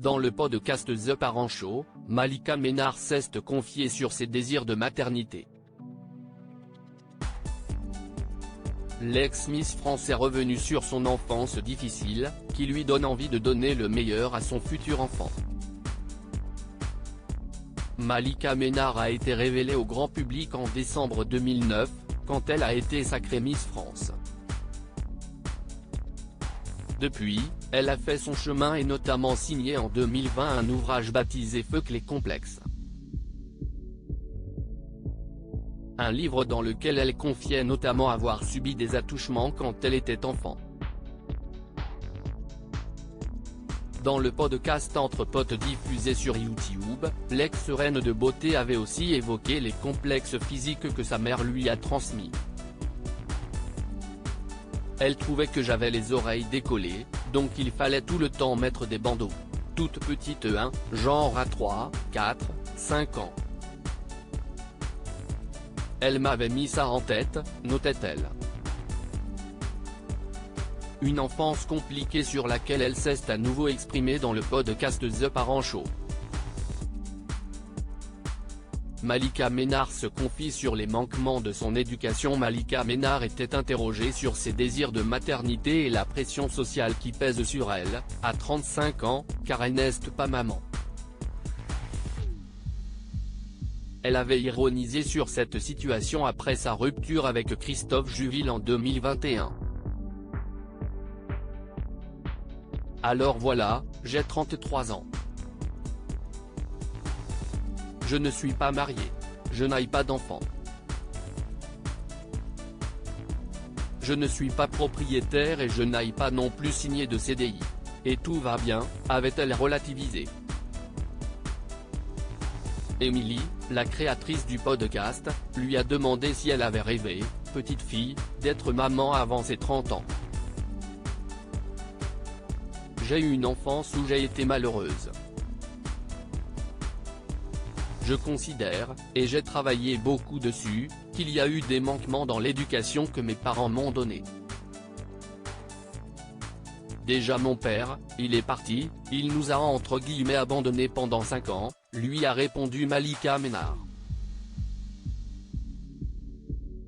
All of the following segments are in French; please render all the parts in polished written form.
Dans le podcast The Parent Show, Malika Ménard s'est confiée sur ses désirs de maternité. L'ex-Miss France est revenue sur son enfance difficile, qui lui donne envie de donner le meilleur à son futur enfant. Malika Ménard a été révélée au grand public en décembre 2009, quand elle a été sacrée Miss France. Depuis, elle a fait son chemin et notamment signé en 2020 un ouvrage baptisé Fuck les complexes. Un livre dans lequel elle confiait notamment avoir subi des attouchements quand elle était enfant. Dans le podcast Entre potes diffusé sur YouTube, l'ex-reine de beauté avait aussi évoqué les complexes physiques que sa mère lui a transmis. Elle trouvait que j'avais les oreilles décollées, donc il fallait tout le temps mettre des bandeaux. Toute petite genre à 3, 4, 5 ans. Elle m'avait mis ça en tête, notait-elle. Une enfance compliquée sur laquelle elle s'est à nouveau exprimée dans le podcast The Parent Show. Malika Ménard se confie sur les manquements de son éducation. Malika Ménard était interrogée sur ses désirs de maternité et la pression sociale qui pèse sur elle, à 35 ans, car elle n'est pas maman. Elle avait ironisé sur cette situation après sa rupture avec Christophe Juville en 2021. Alors voilà, j'ai 33 ans. Je ne suis pas marié. Je n'ai pas d'enfant. Je ne suis pas propriétaire et je n'ai pas non plus signé de CDI. Et tout va bien, avait-elle relativisé. Émilie, la créatrice du podcast, lui a demandé si elle avait rêvé, petite fille, d'être maman avant ses 30 ans. J'ai eu une enfance où j'ai été malheureuse. Je considère, et j'ai travaillé beaucoup dessus, qu'il y a eu des manquements dans l'éducation que mes parents m'ont donnée. Déjà mon père, il est parti, il nous a entre guillemets abandonnés pendant 5 ans, lui a répondu Malika Ménard.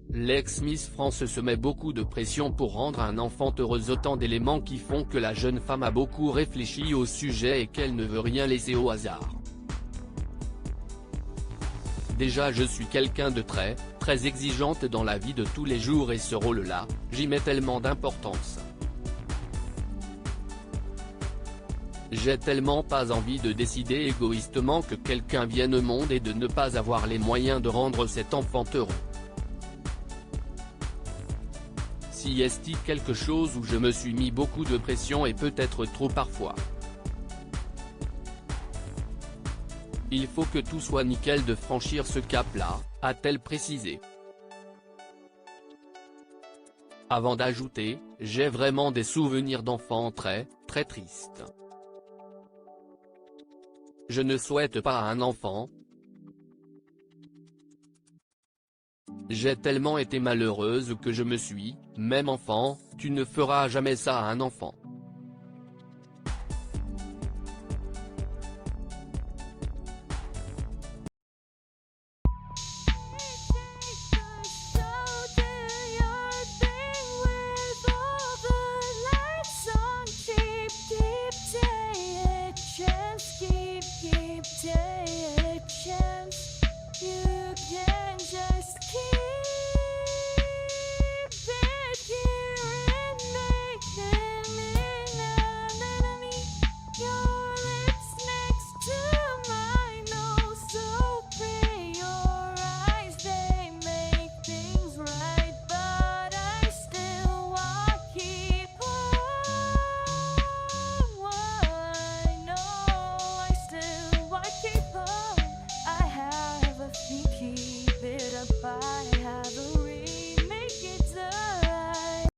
L'ex-Miss France se met beaucoup de pression pour rendre un enfant heureux, autant d'éléments qui font que la jeune femme a beaucoup réfléchi au sujet et qu'elle ne veut rien laisser au hasard. Déjà je suis quelqu'un de très exigeante dans la vie de tous les jours et ce rôle-là, j'y mets tellement d'importance. J'ai tellement pas envie de décider égoïstement que quelqu'un vienne au monde et de ne pas avoir les moyens de rendre cet enfant heureux. Si est-il quelque chose où je me suis mis beaucoup de pression et peut-être trop parfois. Il faut que tout soit nickel de franchir ce cap-là, a-t-elle précisé. Avant d'ajouter, j'ai vraiment des souvenirs d'enfants très tristes. Je ne souhaite pas à un enfant. J'ai tellement été malheureuse que je me suis, même enfant, tu ne feras jamais ça à un enfant.